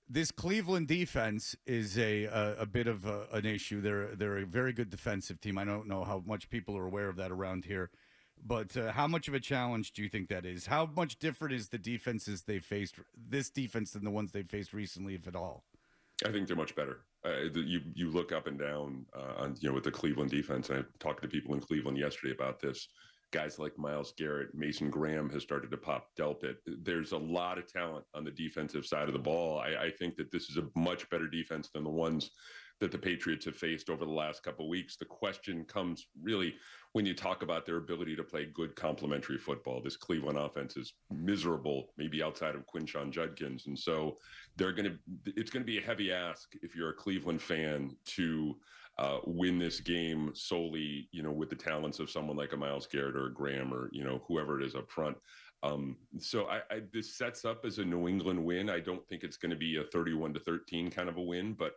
This Cleveland defense is a bit of an issue. They're a very good defensive team. I don't know how much people are aware of that around here, but how much of a challenge do you think that is? How much different is the defenses they faced this defense than the ones they faced recently, if at all? I think they're much better. You look up and down on with the Cleveland defense. And I talked to people in Cleveland yesterday about this. Guys like Myles Garrett, Mason Graham has started to pop Delpit. There's a lot of talent on the defensive side of the ball. I think that this is a much better defense than the ones that the Patriots have faced over the last couple of weeks. The question comes really when you talk about their ability to play good complementary football. This Cleveland offense is miserable, maybe outside of Quinshon Judkins, and so it's going to be a heavy ask if you're a Cleveland fan to win this game solely, with the talents of someone like a Myles Garrett or a Graham or whoever it is up front. So this sets up as a New England win. I don't think it's going to be a 31-13 kind of a win, but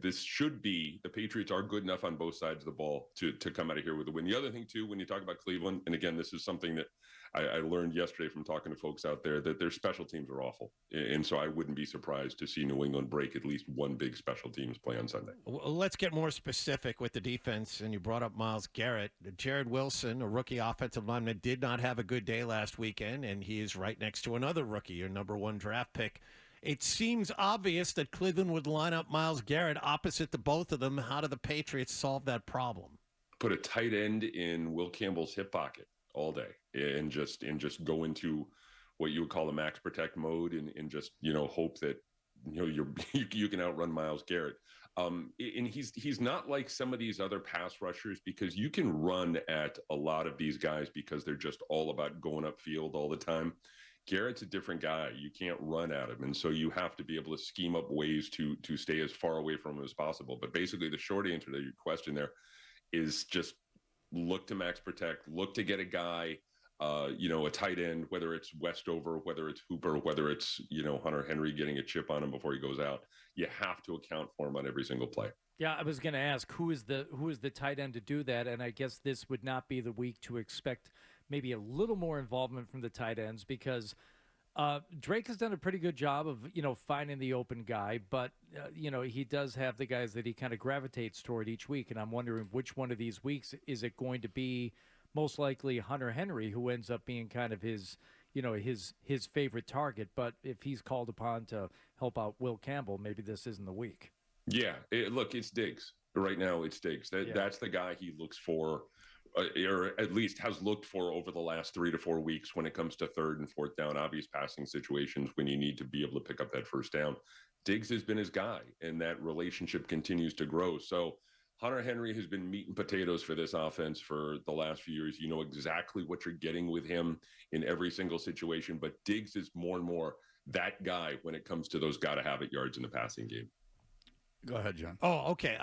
this should be the Patriots are good enough on both sides of the ball to come out of here with a win. The other thing too, when you talk about Cleveland, and again, this is something that I learned yesterday from talking to folks out there, that their special teams are awful, and so I wouldn't be surprised to see New England break at least one big special teams play on Sunday. Well, let's get more specific with the defense, and you brought up Myles Garrett. Jared Wilson, a rookie offensive lineman, did not have a good day last weekend, and he is right next to another rookie, your number one draft pick. It seems obvious that Cleveland would line up Myles Garrett opposite to both of them. How do the Patriots solve that problem? Put a tight end in Will Campbell's hip pocket all day and just go into what you would call a max protect mode and just hope that you can outrun Myles Garrett. And he's not like some of these other pass rushers, because you can run at a lot of these guys because they're just all about going upfield all the time. Garrett's a different guy. You can't run at him. And so you have to be able to scheme up ways to stay as far away from him as possible. But basically the short answer to your question there is just look to max protect, look to get a guy, a tight end, whether it's Westover, whether it's Hooper, whether it's, Hunter Henry getting a chip on him before he goes out. You have to account for him on every single play. Yeah, I was going to ask who is the tight end to do that, and I guess this would not be the week to expect maybe a little more involvement from the tight ends, because Drake has done a pretty good job of finding the open guy, but he does have the guys that he kind of gravitates toward each week, and I'm wondering which one of these weeks is it going to be. Most likely Hunter Henry, who ends up being kind of his favorite target, but if he's called upon to help out Will Campbell, maybe this isn't the week. Yeah, look, it's Diggs. Right now, it's Diggs. That's the guy he looks for, or at least has looked for over the last 3 to 4 weeks when it comes to third and fourth down, obvious passing situations when you need to be able to pick up that first down. Diggs has been his guy, and that relationship continues to grow. So Hunter Henry has been meat and potatoes for this offense for the last few years. You know exactly what you're getting with him in every single situation, but Diggs is more and more that guy when it comes to those gotta-have-it yards in the passing game. Go ahead, John. Oh, okay.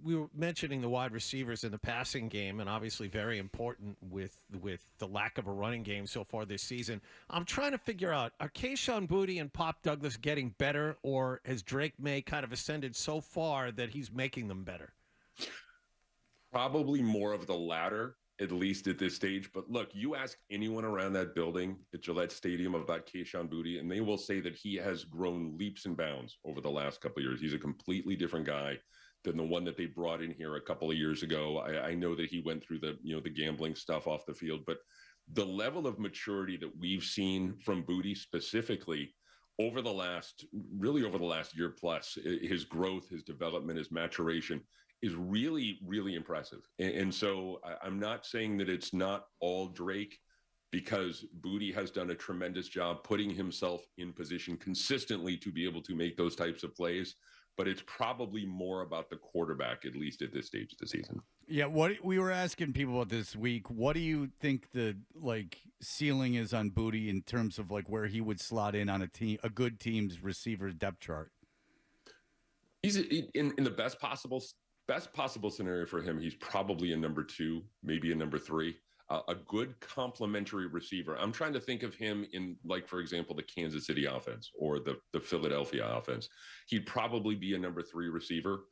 We were mentioning the wide receivers in the passing game, and obviously very important with the lack of a running game so far this season. I'm trying to figure out, are Kaan Booty and Pop Douglas getting better, or has Drake May kind of ascended so far that he's making them better? Probably more of the latter, at least at this stage. But look, you ask anyone around that building at Gillette Stadium about Kaan Booty, and they will say that he has grown leaps and bounds over the last couple of years. He's a completely different guy than the one that they brought in here a couple of years ago. I know that he went through the gambling stuff off the field, but the level of maturity that we've seen from Booty specifically over the last year plus, his growth, his development, his maturation is really, really impressive. And so I'm not saying that it's not all Drake, because Booty has done a tremendous job putting himself in position consistently to be able to make those types of plays. But it's probably more about the quarterback, at least at this stage of the season. Yeah, what we were asking people about this week, what do you think the ceiling is on Booty in terms of where he would slot in on a good team's receiver depth chart? He's in the best possible scenario for him. He's probably a number 2, maybe a number 3. A good complementary receiver. I'm trying to think of him in, for example, the Kansas City offense or the Philadelphia offense. He'd probably be a number 3 receiver,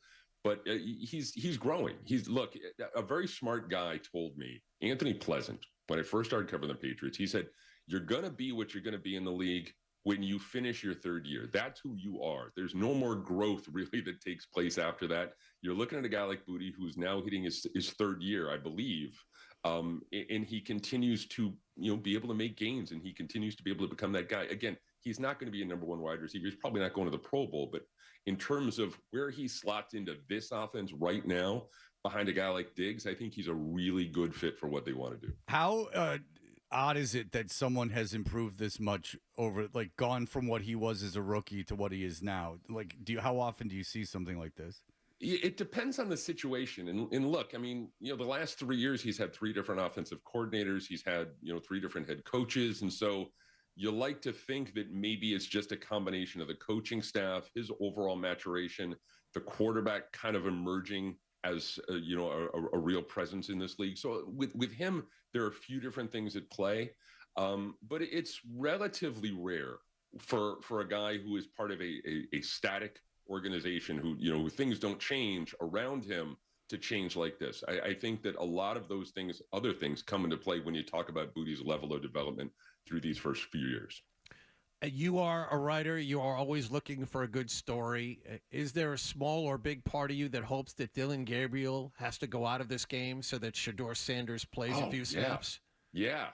but he's growing. Look, a very smart guy told me, Anthony Pleasant, when I first started covering the Patriots, he said, you're going to be what you're going to be in the league when you finish your third year. That's who you are. There's no more growth really that takes place after that. You're looking at a guy like Booty, who's now hitting his third year, I believe. And he continues to, be able to make gains, and he continues to be able to become that guy. Again, he's not going to be a number one wide receiver. He's probably not going to the Pro Bowl, but in terms of where he slots into this offense right now, behind a guy like Diggs, I think he's a really good fit for what they want to do. How odd is it that someone has improved this much over, like, gone from what he was as a rookie to what he is now? Like, how often do you see something like this? It depends on the situation. And look, I mean, the last 3 years, he's had 3 different offensive coordinators. He's had, 3 different head coaches. And so you like to think that maybe it's just a combination of the coaching staff, his overall maturation, the quarterback kind of emerging as a real presence in this league. So with him, there are a few different things at play, but it's relatively rare for a guy who is part of a static organization who things don't change around him to change like this. I think that a lot of those things, other things, come into play when you talk about Booty's level of development through these first few years. You are a writer. You are always looking for a good story. Is there a small or big part of you that hopes that Dylan Gabriel has to go out of this game so that Shadur Sanders plays a few snaps? Yeah,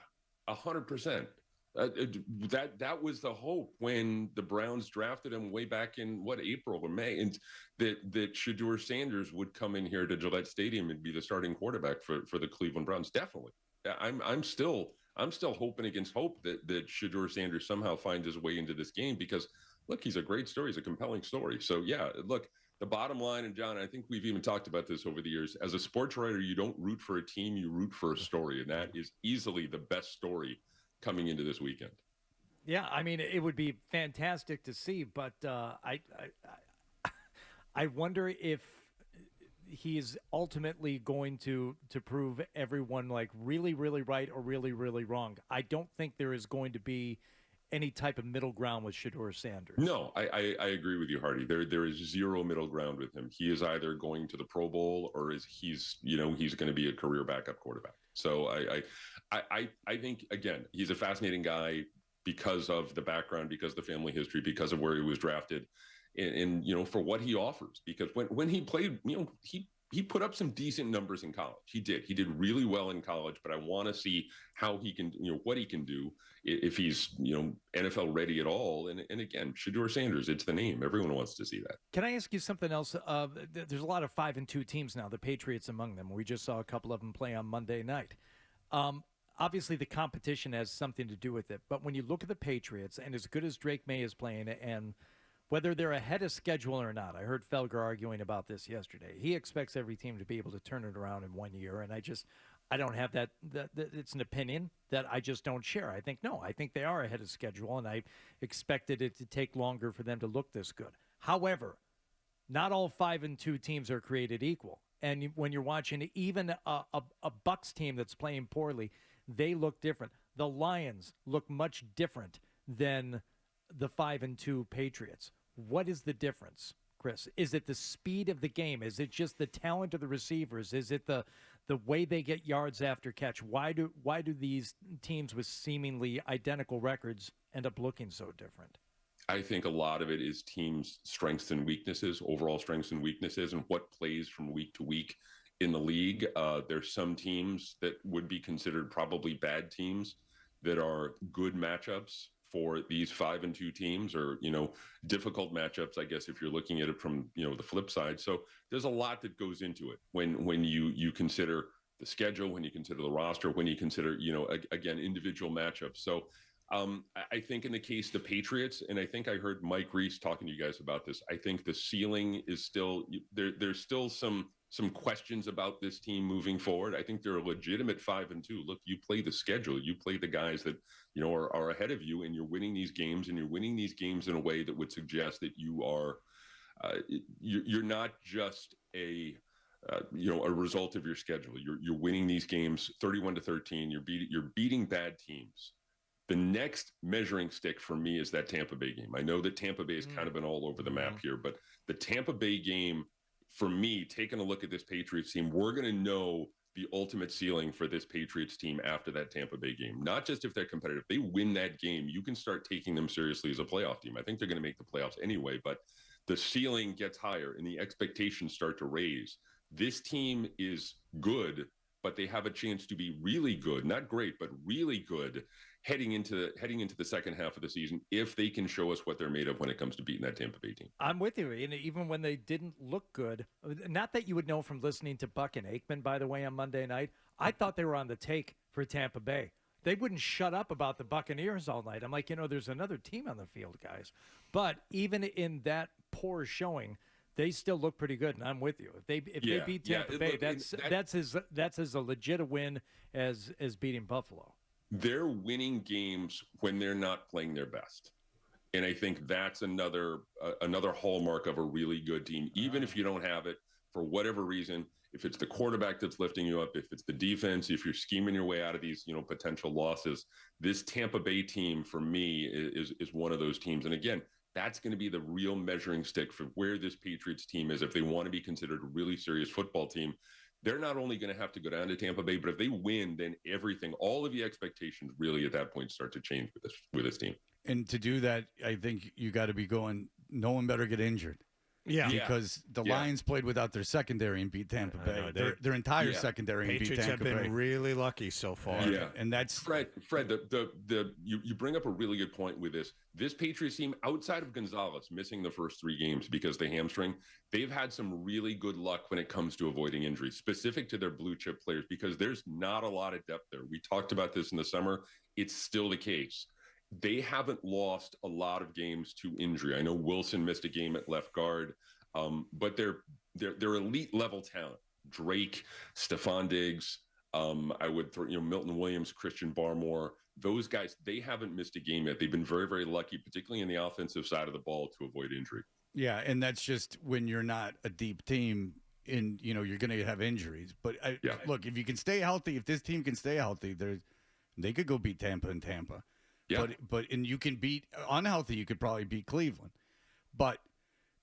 100%. That was the hope when the Browns drafted him way back in April or May, and that Shadur Sanders would come in here to Gillette Stadium and be the starting quarterback for the Cleveland Browns. Definitely, I'm still hoping against hope that Shadur Sanders somehow finds his way into this game, because look, he's a great story. He's a compelling story. So yeah, look, the bottom line, and John, I think we've even talked about this over the years, as a sports writer, you don't root for a team, you root for a story. And that is easily the best story coming into this weekend. Yeah, I mean, it would be fantastic to see, but I wonder if he's ultimately going to prove everyone like really, really right or really, really wrong. I don't think there is going to be any type of middle ground with Shadur Sanders. No, I agree with you, Hardy. There is zero middle ground with him. He is either going to the Pro Bowl or he's going to be a career backup quarterback. So I think, again, he's a fascinating guy because of the background, because of the family history, because of where he was drafted, and for what he offers. Because when he played, he put up some decent numbers in college. He did really well in college, but I want to see how he can, what he can do if he's, NFL ready at all. And again, Shadur Sanders, it's the name. Everyone wants to see that. Can I ask you something else? There's a lot of 5-2 teams now, the Patriots among them. We just saw a couple of them play on Monday night. Obviously, the competition has something to do with it. But when you look at the Patriots, and as good as Drake May is playing, and whether they're ahead of schedule or not, I heard Felger arguing about this yesterday. He expects every team to be able to turn it around in 1 year, and I don't have that. It's an opinion that I just don't share. I think they are ahead of schedule, and I expected it to take longer for them to look this good. However, not all 5-2 teams are created equal. And when you're watching even a Bucs team that's playing poorly, they look different. The Lions look much different than the 5-2 Patriots. What is the difference, Chris? Is it the speed of the game? Is it just the talent of the receivers? Is it the way they get yards after catch? Why do these teams with seemingly identical records end up looking so different? I think a lot of it is teams' strengths and weaknesses, overall strengths and weaknesses, and what plays from week to week in the league. There's some teams that would be considered probably bad teams that are good matchups for these 5-2 teams, or, difficult matchups, I guess, if you're looking at it from, the flip side. So there's a lot that goes into it when you consider the schedule, when you consider the roster, when you consider, again, individual matchups. So I think in the case of the Patriots, and I think I heard Mike Reese talking to you guys about this, I think the ceiling is still there. There's still some questions about this team moving forward. I think they're a legitimate 5-2. Look, you play the schedule, you play the guys that, are ahead of you, and you're winning these games, and you're winning these games in a way that would suggest that you are, you're not just a result of your schedule. You're winning these games 31-13. You're beating bad teams. The next measuring stick for me is that Tampa Bay game. I know that Tampa Bay has kind of been all over the map here, but the Tampa Bay game, for me, taking a look at this Patriots team, we're going to know the ultimate ceiling for this Patriots team after that Tampa Bay game. Not just if they're competitive. If they win that game, you can start taking them seriously as a playoff team. I think they're going to make the playoffs anyway, but the ceiling gets higher and the expectations start to raise. This team is good, but they have a chance to be really good, not great, but really good heading into the second half of the season if they can show us what they're made of when it comes to beating that Tampa Bay team. I'm with you. And even when they didn't look good, not that you would know from listening to Buck and Aikman, by the way, on Monday night, I thought they were on the take for Tampa Bay. They wouldn't shut up about the Buccaneers all night. I'm like, there's another team on the field, guys. But even in that poor showing, they still look pretty good, and I'm with you. If they beat Tampa Bay, that's as a legit a win as beating Buffalo. They're winning games when they're not playing their best. And I think that's another hallmark of a really good team. Even if you don't have it for whatever reason, if it's the quarterback that's lifting you up, if it's the defense, if you're scheming your way out of these, potential losses, this Tampa Bay team for me is one of those teams. And again, that's going to be the real measuring stick for where this Patriots team is. If they want to be considered a really serious football team, they're not only going to have to go down to Tampa Bay, but if they win, then all of the expectations really at that point start to change with this team. And to do that, I think you got to be going, no one better get injured. Yeah. Because the Lions played without their secondary and beat Tampa Bay. Their entire secondary and beat Patriots Tampa Bay. have been really lucky so far. Yeah. And that's Fred, you bring up a really good point with this. This Patriots team, outside of Gonzalez missing the first 3 games because of the hamstring, they've had some really good luck when it comes to avoiding injuries, specific to their blue chip players, because there's not a lot of depth there. We talked about this in the summer. It's still the case. They haven't lost a lot of games to injury. I know Wilson missed a game at left guard. But they're elite level talent. Drake, Stephon Diggs, I would throw, Milton Williams, Christian Barmore. Those guys, they haven't missed a game yet. They've been very, very lucky, particularly in the offensive side of the ball, to avoid injury. Yeah, and that's just when you're not a deep team. You're going to have injuries. But look, if you can stay healthy, if this team can stay healthy, they could go beat Tampa in Tampa. Yeah. But you can beat unhealthy. You could probably beat Cleveland, but.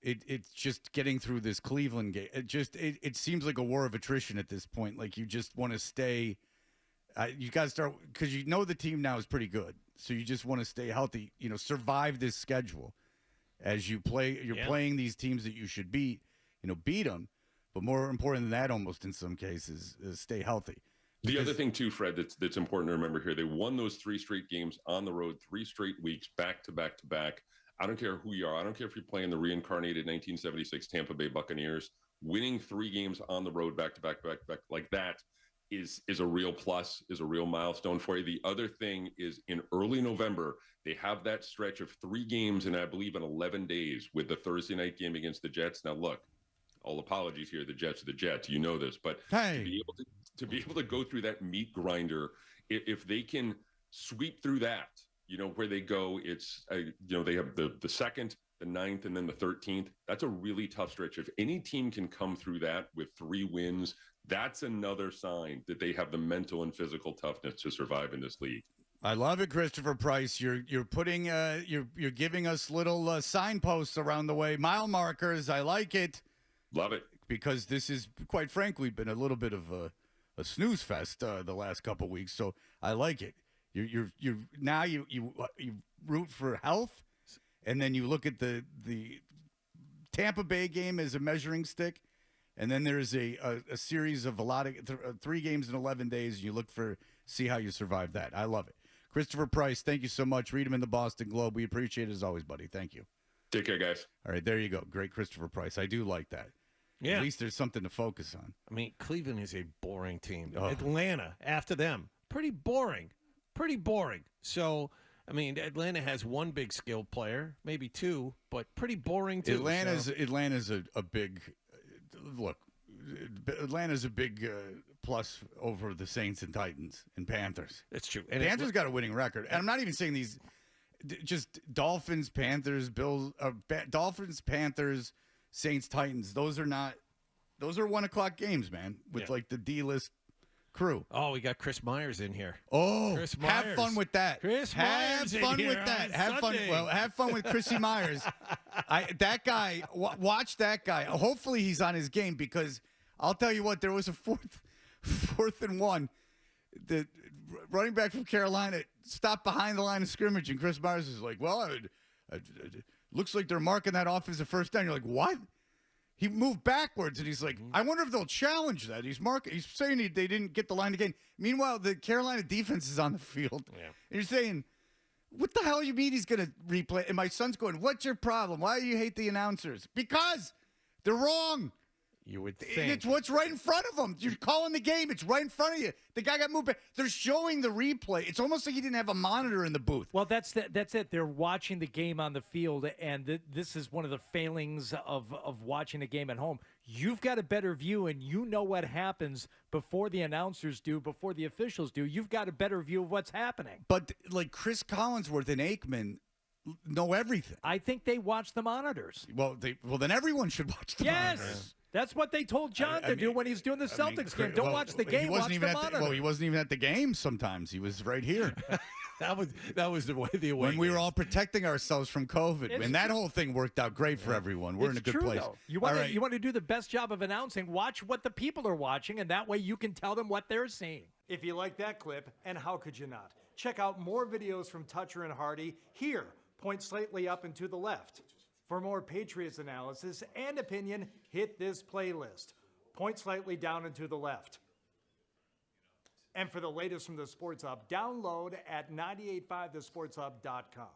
It's just getting through this Cleveland game. It seems like a war of attrition at this point. Like you just want to stay. You got to start because the team now is pretty good. So you just want to stay healthy. Survive this schedule as you play. You're playing these teams that you should beat. Beat them. But more important than that, almost in some cases, is stay healthy. The other thing too, Fred, that's important to remember here: they won those 3 straight games on the road, 3 straight weeks, back to back to back. I don't care who you are. I don't care if you're playing the reincarnated 1976 Tampa Bay Buccaneers. Winning 3 games on the road back to back like that is a real plus, is a real milestone for you. The other thing is in early November, they have that stretch of 3 games in, I believe, in 11 days with the Thursday night game against the Jets. Now, look, all apologies here. The Jets are the Jets. You know this. But to be able to go through that meat grinder, if they can sweep through that, where they go, it's, they have the 2nd, the 9th, and then the 13th. That's a really tough stretch. If any team can come through that with 3 wins, that's another sign that they have the mental and physical toughness to survive in this league. I love it, Christopher Price. You're putting you're giving us little signposts around the way, mile markers. I like it. Love it. Because this has, quite frankly, been a little bit of a snooze fest the last couple weeks. So I like it. You now you root for health, and then you look at the Tampa Bay game as a measuring stick, and then there's a series of 3 games in 11 days. And you look see how you survive that. I love it. Christopher Price, thank you so much. Read him in the Boston Globe. We appreciate it as always, buddy. Thank you. Take care, guys. All right, there you go. Great Christopher Price. I do like that. Yeah. At least there's something to focus on. I mean, Cleveland is a boring team. Oh. Atlanta, after them, pretty boring. So, I mean, Atlanta has 1 big skilled player, maybe 2, but pretty boring too. Atlanta's a big look. Atlanta's a big plus over the Saints and Titans and Panthers. That's true. And Panthers got a winning record, and I'm not even saying these. Just Dolphins, Panthers, Bills, Dolphins, Panthers, Saints, Titans. Those are 1:00 games, man. With like the D-list crew. Oh, we got Chris Myers in here. Oh, Chris Myers. Have fun with that. Have fun with that. Have fun. Well, have fun with Chrissy Myers. That guy. Watch that guy. Hopefully, he's on his game because I'll tell you what. There was a 4th and 1. The running back from Carolina stopped behind the line of scrimmage, and Chris Myers is like, well, it looks like they're marking that off as a first down. You're like, what? He moved backwards, and he's like, I wonder if they'll challenge that. He's saying they didn't get the line again. Meanwhile, the Carolina defense is on the field. Yeah. And you're saying, what the hell you mean he's going to replay? And my son's going, what's your problem? Why do you hate the announcers? Because they're wrong. You would think. It's what's right in front of them. You're calling the game. It's right in front of you. The guy got moved back. They're showing the replay. It's almost like he didn't have a monitor in the booth. Well, that's it. They're watching the game on the field, and this is one of the failings of watching a game at home. You've got a better view, and you know what happens before the announcers do, before the officials do. You've got a better view of what's happening. But like Chris Collinsworth and Aikman know everything. I think they watch the monitors. Well, then everyone should watch the monitors. Yes. That's what they told John to do when he's doing the Celtics game. Don't watch the game, watch the monitor. He wasn't even at the game sometimes. He was right here. That was the way the away when we were games. all protecting ourselves from COVID. It's And that whole thing worked out great for everyone. We're in a good true, place. Though. You want to do the best job of announcing. Watch what the people are watching, and that way you can tell them what they're seeing. If you like that clip, and how could you not? Check out more videos from Toucher and Hardy here. Point slightly up and to the left. For more Patriots analysis and opinion, hit this playlist. Point slightly down and to the left. And for the latest from the Sports Hub, download at 985thesportshub.com.